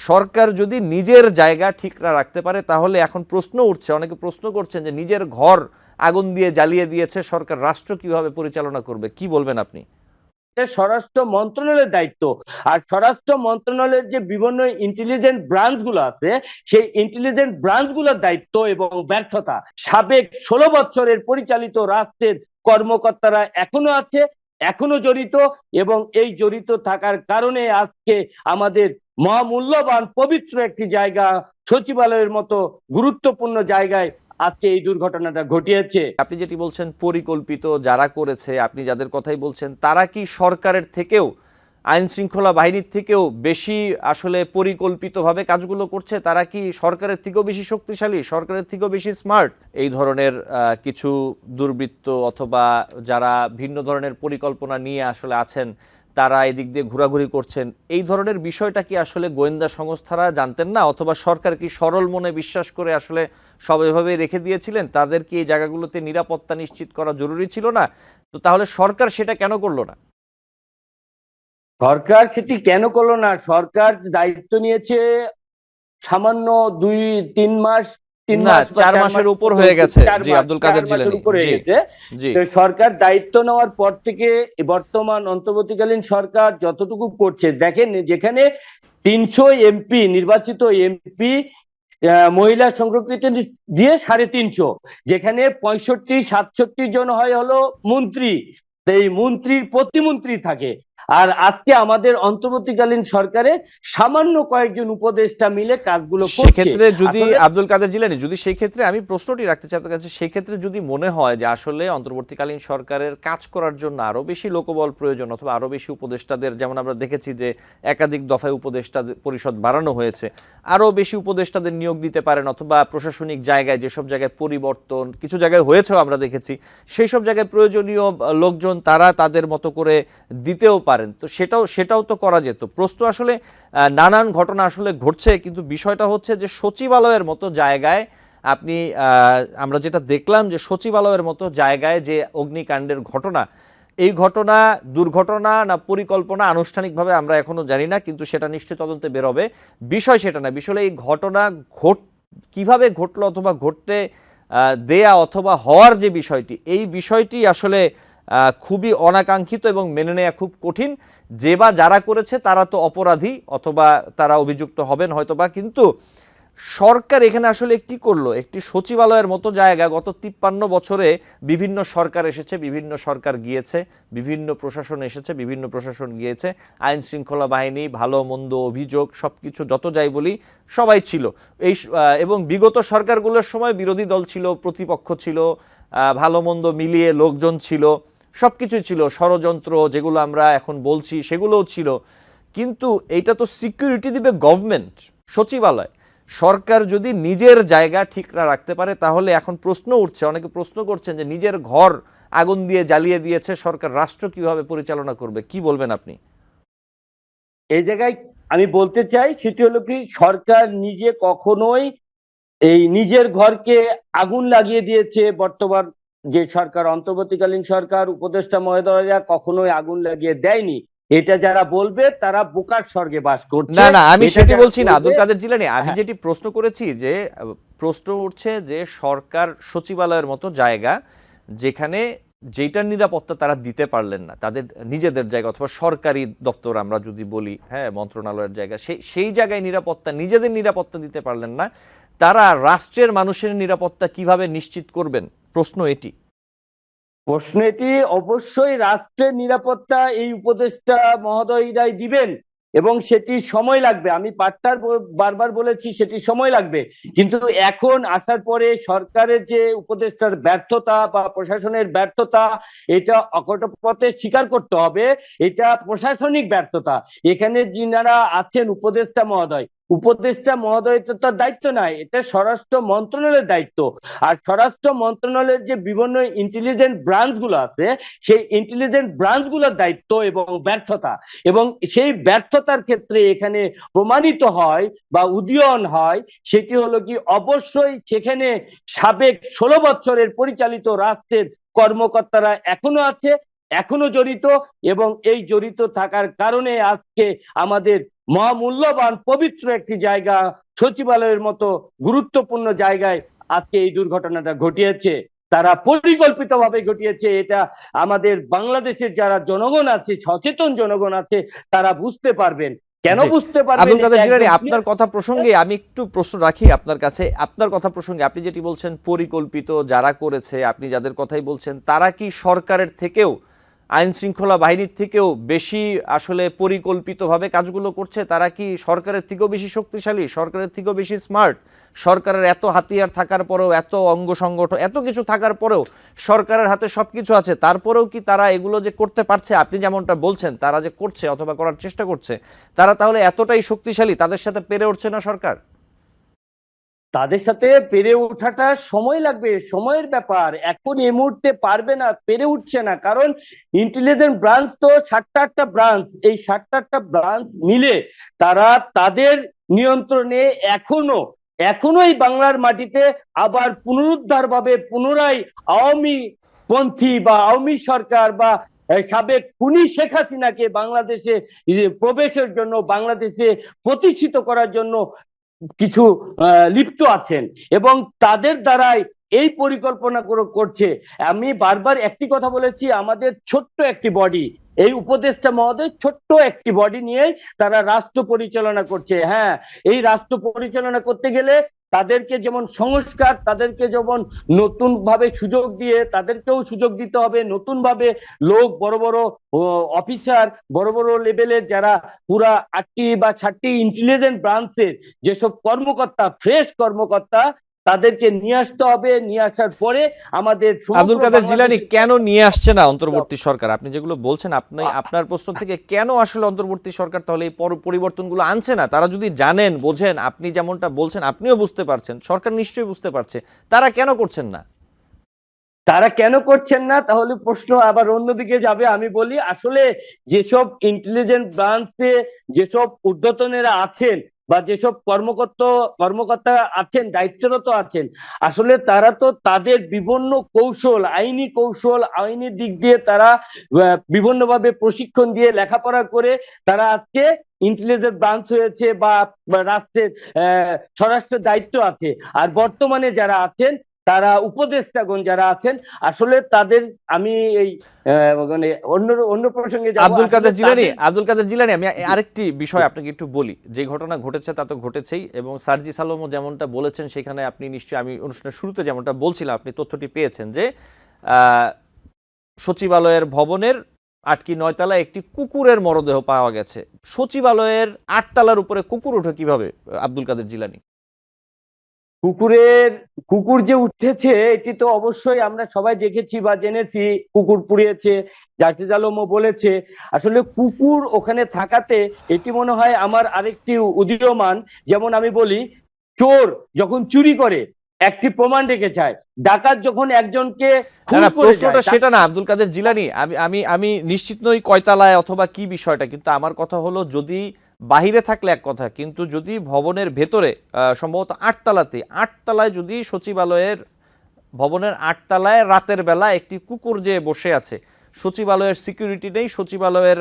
সরকার যদি নিজের জায়গা ঠিক না রাখতে পারে তাহলে এখন প্রশ্ন উঠছে, অনেকে প্রশ্ন করছেন যে নিজের ঘর আগুন দিয়ে জ্বালিয়ে দিয়েছে সরকার, রাষ্ট্র কিভাবে পরিচালনা করবে? কি বলবেন আপনি? স্বরাষ্ট্র মন্ত্রণালয়ের দায়িত্ব। আর স্বরাষ্ট্র মন্ত্রণালয়ের যে বিভিন্ন ইন্টেলিজেন্ট ব্রাঞ্চ গুলো আছে, সেই ইন্টেলিজেন্ট ব্রাঞ্চ গুলোর দায়িত্ব এবং ব্যর্থতা সাবেক 16 বছরের পরিচালিত রাষ্ট্রের কর্মকর্তারা এখনো আছে, এখনো জড়িত, এবং এই জড়িত থাকার কারণে আজকে আমাদের মহামূল্যবান পবিত্র একটি জায়গা, সচিবালয়ের মতো গুরুত্বপূর্ণ জায়গায় আজকে এই দুর্ঘটনাটা ঘটিয়েছে। আপনি যেটি বলছেন পরিকল্পিত যারা করেছে, আপনি যাদের কথাই বলছেন, তারা কি সরকারের থেকেও, আইন শৃঙ্খলা বাহিনীর থেকেও বেশি আসলে পরিকল্পিতভাবে কাজগুলো করছে? তারা কি সরকারের থেকেও বেশি শক্তিশালী, সরকারের থেকেও বেশি স্মার্ট? এই ধরনের কিছু দুর্বৃত্ত অথবা যারা ভিন্ন ধরনের পরিকল্পনা নিয়ে আসলে আছেন, তারা এদিক দিয়ে ঘোরাঘুরি করছেন, এই ধরনের বিষয়টা কি আসলে গোয়েন্দা সংস্থারা জানতেন না? অথবা সরকার কি সরল মনে বিশ্বাস করে আসলে সব এভাবে রেখে দিয়েছিলেন? তাদের কি এই জায়গাগুলোতে নিরাপত্তা নিশ্চিত করা জরুরি ছিল না? তো তাহলে সরকার সেটা কেন করলো না? সরকার সেটি কেন করলো না? সরকার দায়িত্ব নিয়েছে সামান্য 2-3 মাস, তিন না, মাস বা 4 4 মাসের মাস উপর মতো, হয়ে গেছে। চার জি, মাস আব্দুল চার কাদের মাসের জিলানী। উপর জি, হয়ে গেছে। জি। তো সরকার দায়িত্ব নেওয়ার পর থেকে বর্তমান অন্তর্বর্তীকালীন সরকার যতটুকু করছে দেখেন, যেখানে 300 এমপি, নির্বাচিত এমপি মহিলা সংরক্ষিত দিয়ে 350, যেখানে 65-67 জন হয় হলো মন্ত্রী, এই মন্ত্রীর প্রতিমন্ত্রী থাকে। আর আজকে আমাদের অন্তর্বর্তীকালীন সরকারে সামান্য কয়েকজন উপদেষ্টা মিলে কাজগুলো করছে। সেক্ষেত্রে যদি আসলে আব্দুল কাদের জিলানী, যদি সেই ক্ষেত্রে আমি প্রশ্নটি রাখতে চাই আপনার কাছে, সেই ক্ষেত্রে যদি মনে হয় যে আসলে অন্তর্বর্তীকালীন সরকারের কাজ করার জন্য আরো বেশি লোকবল প্রয়োজন, অথবা আরো বেশি উপদেষ্টাদের, যেমন আমরা দেখেছি যে একাধিক দফায় উপদেষ্টা পরিষদ বাড়ানো হয়েছে, আরো বেশি উপদেষ্টাদের নিয়োগ দিতে পারেন, অথবা প্রশাসনিক জায়গায় যেসব জায়গায় পরিবর্তন কিছু জায়গায় হয়েছেও আমরা দেখেছি, সেই সব জায়গায় প্রয়োজনীয় লোকজন তারা তাদের মতো করে দিতেও পারেন, তো সেটাও তো করা যেত। প্রশ্ন আসলে নানান ঘটনা আসলে ঘটছে, কিন্তু বিষয়টা হচ্ছে যে সচিবালয়ের মতো জায়গায় আপনি, আমরা যেটা দেখলাম যে সচিবালয়ের মতো জায়গায় যে অগ্নিকাণ্ডের ঘটনা, এই ঘটনা দুর্ঘটনা না পরিকল্পনা আনুষ্ঠানিকভাবে আমরা এখনো জানি না, কিন্তু সেটা নিশ্চয়ই তদন্তে বেরোবে। বিষয় সেটা না, বিষয় এই ঘটনা কিভাবে ঘটলো অথবা ঘটতে দেয়া অথবা হওয়ার যে বিষয়টি, এই বিষয়টি আসলে খুবই অনাকাঙ্ক্ষিত এবং মেনে নেওয়া খুব কঠিন। যে বা যারা করেছে তারা তো অপরাধী অথবা তারা অভিযুক্ত হবেন হয়তোবা, কিন্তু সরকার এখানে আসলে কি করলো? একটি সচিবালয়ের মতো জায়গা, গত 53 বছরে বিভিন্ন সরকার এসেছে, বিভিন্ন সরকার গিয়েছে, বিভিন্ন প্রশাসন এসেছে, বিভিন্ন প্রশাসন গিয়েছে, আইন শৃঙ্খলা বাহিনী, ভালো মন্দ, অভিযোগ সবকিছু যত যাই বলি সবাই ছিল। এবং বিগত সরকারগুলোর সময় বিরোধী দল ছিল, প্রতিপক্ষ ছিল, ভালো মন্দ মিলিয়ে লোকজন ছিল, সবকিছুই ছিল, ষড়যন্ত্র যেগুলো আমরা এখন বলছি সেগুলোও ছিল। কিন্তু এইটা তো সিকিউরিটি দিবে গভর্নমেন্ট, সচিবালয়। সরকার যদি নিজের জায়গা ঠিক না রাখতে পারে তাহলে এখন প্রশ্ন উঠছে, অনেকে প্রশ্ন করছেন যে নিজের ঘর আগুন দিয়ে জ্বালিয়ে দিয়েছে সরকার, রাষ্ট্র কিভাবে পরিচালনা করবে? কি বলবেন আপনি? এই জায়গায় আমি বলতে চাই, সেটি হলো কি, সরকার নিজে কখনোই এই নিজের ঘরকে আগুন লাগিয়ে দিয়েছে বর্তমান যে সরকার, অন্তর্বর্তীকালীন সরকার, উপদেষ্টা মহোদয়রা কখনোই আগুন লাগিয়ে দেয়নি। এটা যারা বলবে তারা বোকার স্বর্গে বাস করছে। না, না, আমি এটা সেটি যারা বলছি না বলবে, আব্দুল কাদের জিলানী। আমি হ্যাঁ, যেটি প্রশ্ন করেছি যে প্রশ্ন উঠছে যে সরকার সচিবালয়ের মতো জায়গা, যেখানে যেটার নিরাপত্তা তারা দিতে পারলেন না তাদের নিজেদের জায়গা, অথবা সরকারি দপ্তর আমরা যদি বলি, হ্যাঁ, মন্ত্রণালয়ের জায়গা, সেই জায়গায় নিরাপত্তা, নিজেদের নিরাপত্তা দিতে পারলেন না, তারা রাষ্ট্রের মানুষের নিরাপত্তা কিভাবে নিশ্চিত করবেন? প্রশ্ন এটি। প্রশ্ন এটি, অবশ্যই রাষ্ট্রের নিরাপত্তা এই উপদেষ্টা মহোদয়রাই দিবেন, এবং সেটি সময় লাগবে। আমি বারবার বলেছি সেটি সময় লাগবে, কিন্তু এখন আসার পরে সরকারের যে উপদেষ্টার ব্যর্থতা বা প্রশাসনের ব্যর্থতা, এটা অকপটে স্বীকার করতে হবে। এটা প্রশাসনিক ব্যর্থতা। এখানে যিনারা আছেন, উপদেষ্টা মহোদয় তো তার দায়িত্ব নাই, এটা স্বরাষ্ট্র মন্ত্রণালয়ের দায়িত্ব। আর স্বরাষ্ট্র মন্ত্রণালয়ের যে বিভিন্ন ইন্টেলিজেন্ট ব্রাঞ্চ গুলো আছে, সেই ইন্টেলিজেন্ট ব্রাঞ্চ গুলোর দায়িত্ব এবং ব্যর্থতা, এবং সেই ব্যর্থতার ক্ষেত্রে এখানে প্রমাণিত হয় বা উদীয়ন হয়, সেটি হলো কি, অবশ্যই সেখানে সাবেক 16 বছরের পরিচালিত রাষ্ট্রের কর্মকর্তারা এখনো আছে, এখনো জড়িত, এবং এই জড়িত থাকার কারণে আজকে আমাদের মহামূল্যবান পবিত্র একটি জায়গা, সচিবালয়ের মতো গুরুত্বপূর্ণ জায়গায় আজকে এই দুর্ঘটনাটা ঘটিয়েছে। তারা পরিকল্পিতভাবে ঘটিয়েছে। এটা আমাদের বাংলাদেশের যারা জনগণ আছে, সচেতন জনগণ আছে, তারা বুঝতে পারবেন। কেন জি, বুঝতে পারবেন? আব্দুল কাদের জিলানী, আপনার কথা প্রসঙ্গে আমি একটু প্রশ্ন রাখি আপনার কাছে। আপনার কথা প্রসঙ্গে আপনি যেটি বলছেন পরিকল্পিত যারা করেছে, আপনি যাদের কথাই বলছেন, তারা কি সরকারের থেকেও, আইন শৃঙ্খলা বাহিনীর থেকেও বেশি আসলে পরিকল্পিতভাবে কাজগুলো করছে? তারা কি সরকারের থেকেও বেশি শক্তিশালী, সরকারের থেকেও বেশি স্মার্ট? সরকারের এত হাতিয়ার থাকার পরেও, এত অঙ্গ সংগঠন, এত কিছু থাকার পরেও, সরকারের হাতে সবকিছু আছে, তারপরেও কি তারা এগুলো যে করতে পারছে? আপনি যেমনটা বলছেন তারা যে করছে অথবা করার চেষ্টা করছে, তারা তাহলে এতটাই শক্তিশালী, তাদের সাথে পেরে উঠছে না সরকার? তাদের সাথে পেরে ওঠাটা সময় লাগবে, সময়ের ব্যাপার। এখন এই মুহূর্তে পারবে না, পেরে উঠছে না। কারণ ইন্টেলিজেন্ট ব্রাঞ্চ তো 7টা ব্রাঞ্চ, এই 7টা ব্রাঞ্চ মিলে তারা তাদের নিয়ন্ত্রণে এখনো এখনো এই বাংলার মাটিতে আবার পুনরুদ্ধার ভাবে পুনরায় আওয়ামী পন্থী বা আওয়ামী সরকার বা সাবেক খুনি শেখ হাসিনাকে বাংলাদেশে প্রবেশের জন্য, বাংলাদেশে প্রতিষ্ঠিত করার জন্য কিছু লিপ্ত আছেন এবং তাদের দ্বারাই এই পরিকল্পনা করছে। আমি বারবার একটি কথা বলেছি, আমাদের ছোট্ট একটি বডি, এই উপদেষ্টা মহোদয় ছোট্ট একটি বডি নিয়েই তারা রাষ্ট্র পরিচালনা করছে। হ্যাঁ, এই রাষ্ট্র পরিচালনা করতে গেলে তাদেরকে যেমন সংস্কার, তাদেরকে যেমন নতুন ভাবে সুযোগ দিয়ে তাদেরকেও সুযোগ দিতে হবে, নতুন ভাবে লোক, বড় বড় অফিসার, বড় বড় লেভেলের যারা পুরা 8টি বা 7টি ইন্টেলিজেন্ট ব্রাঞ্চের যেসব কর্মকর্তা, ফ্রেশ কর্মকর্তা, তাদেরকে নিয়ে আসতে হবে। নিয়ে আসার পরে আমাদের আব্দুল কাদের জিলানী, কেন নিয়ে আসছে না অন্তর্বর্তী সরকার? আপনি যেগুলো বলছেন, আপনি আপনার প্রশ্ন থেকে কেন আসলে অন্তর্বর্তী সরকার তাহলে এই পরিবর্তনগুলো আনছে না? তারা যদি জানেন, বোঝেন, আপনি যেমনটা বলছেন আপনিও বুঝতে পারছেন, সরকার নিশ্চয়ই বুঝতে পারছে, তারা কেন করছেন না? তারা কেন করছেন না, তাহলে প্রশ্ন আবার অন্যদিকে যাবে। আমি বলি, আসলে যেসব ইন্টেলিজেন্ট ব্রাঞ্চে যেসব ঊর্ধ্বতনেরা আছেন বা যেসব কর্মকর্তা আছেন, দায়িত্বরত আছেন, আসলে তারা তো তাদের বিভিন্ন কৌশল, আইনি দিক দিয়ে তারা বিভিন্নভাবে প্রশিক্ষণ দিয়ে লেখাপড়া করে তারা আজকে ইন্টেলিজেন্স ব্রাঞ্চ হয়েছে বা রাষ্ট্রের স্বরাষ্ট্র দায়িত্ব আছে। আর বর্তমানে যারা আছেন, তারা উপদেষ্টাগণ যারা আছেন, আসলে তাদের, আমি এই মানে অন্য প্রসঙ্গে যাব। আব্দুল কাদের জিলানী, আমি আরেকটি বিষয় আপনাকে একটু বলি। যে ঘটনা ঘটেছে তা তো ঘটেছেই, এবং সার্জিস আলমও যেমনটা বলেছেন সেখানে আপনি নিশ্চয়ই, আমি অনুষ্ঠানের শুরুতে যেমনটা বলছিলাম, আপনি তথ্যটি পেয়েছেন যে সচিবালয়ের ভবনের 8 কি 9 তলায় একটি কুকুরের মরদেহ পাওয়া গেছে। সচিবালয়ের 8 তলার উপরে কুকুর ওঠে কিভাবে, আব্দুল কাদের জিলানী? কুকুর যে উঠেছে, এটি তো অবশ্যই আমরা সবাই দেখেছি বা জেনেছি। কুকুর পুড়িয়েছে, জার্জিস আলমও বলেছে। আসলে কুকুর ওখানে থাকাতে এটি মনে হয় আমার আরেকটি উদীয়মান, যেমন আমি বলি, চোর যখন চুরি করে একটি প্রমাণ রেখে যায়, ডাকাত যখন একজনকে খুন করে প্রশ্নটা সেটা না আব্দুল কাদের জিলানী। আমি আমি আমি নিশ্চিত নই কয়তলায় অথবা কি বিষয়টা, কিন্তু আমার কথা হলো, যদি বাহিরে থাকলে এক কথা, কিন্তু যদি ভবনের ভেতরে, সম্ভবত 8 তলাতে, 8 তলায় যদি সচিবালয়ের ভবনের 8 তলায় রাতের বেলা একটি কুকুর যে বসে আছে, সচিবালয়ের সিকিউরিটি নেই, সচিবালয়ের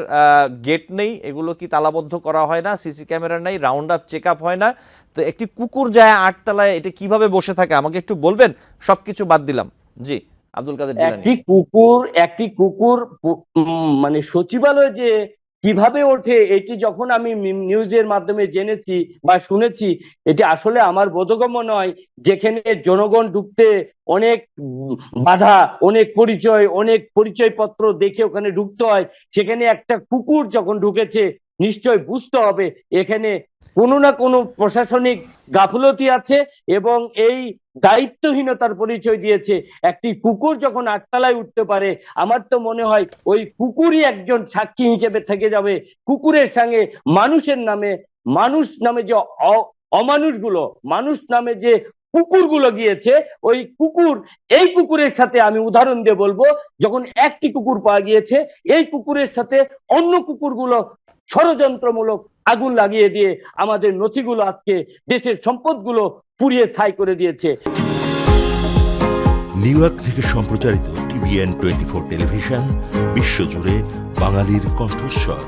গেট নেই, এগুলো কি তালাবদ্ধ করা হয় না, সিসি ক্যামেরা নেই, রাউন্ড আপ চেক আপ হয় না, তো একটি কুকুর যায় 8 তলায়, এটা কিভাবে বসে থাকে আমাকে একটু বলবেন? সবকিছু বাদ দিলাম। জি, আব্দুল কাদের জিলানী। একটি কুকুর মানে সচিবালয়ে যে কিভাবে ওঠে, এটি যখন আমি নিউজের মাধ্যমে জেনেছি বা শুনেছি, এটি আসলে আমার বোধগম্য নয়। যেখানে জনগণ ঢুকতে অনেক বাধা, অনেক পরিচয়পত্র দেখে ওখানে ঢুকতে হয়, সেখানে একটা কুকুর যখন ঢুকেছে, নিশ্চয় বুঝতে হবে এখানে কোনো না কোনো প্রশাসনিক গাফলতি আছে এবং এই দায়িত্বহীনতার পরিচয় দিয়েছে। একটি কুকুর যখন 8 তলায় উঠতে পারে, আমার তো মনে হয় ওই কুকুরই একজন সাক্ষী হিসেবে থেকে যাবে। কুকুরের সঙ্গে মানুষ নামে যে মানুষ নামে যে কুকুরগুলো গিয়েছে, এই কুকুরের সাথে আমি উদাহরণ দিয়ে বলবো, যখন একটি কুকুর পাওয়া গিয়েছে, এই কুকুরের সাথে অন্য কুকুরগুলো ষড়যন্ত্রমূলক আগুন লাগিয়ে দিয়ে আমাদের নথিগুলো, আজকে দেশের সম্পদগুলো পুড়িয়ে ছাই করে দিয়েছে। নিউ ইয়র্ক থেকে সম্প্রচারিত TVN 24 টেলিভিশন, বিশ্বজুড়ে বাঙালির কণ্ঠস্বর।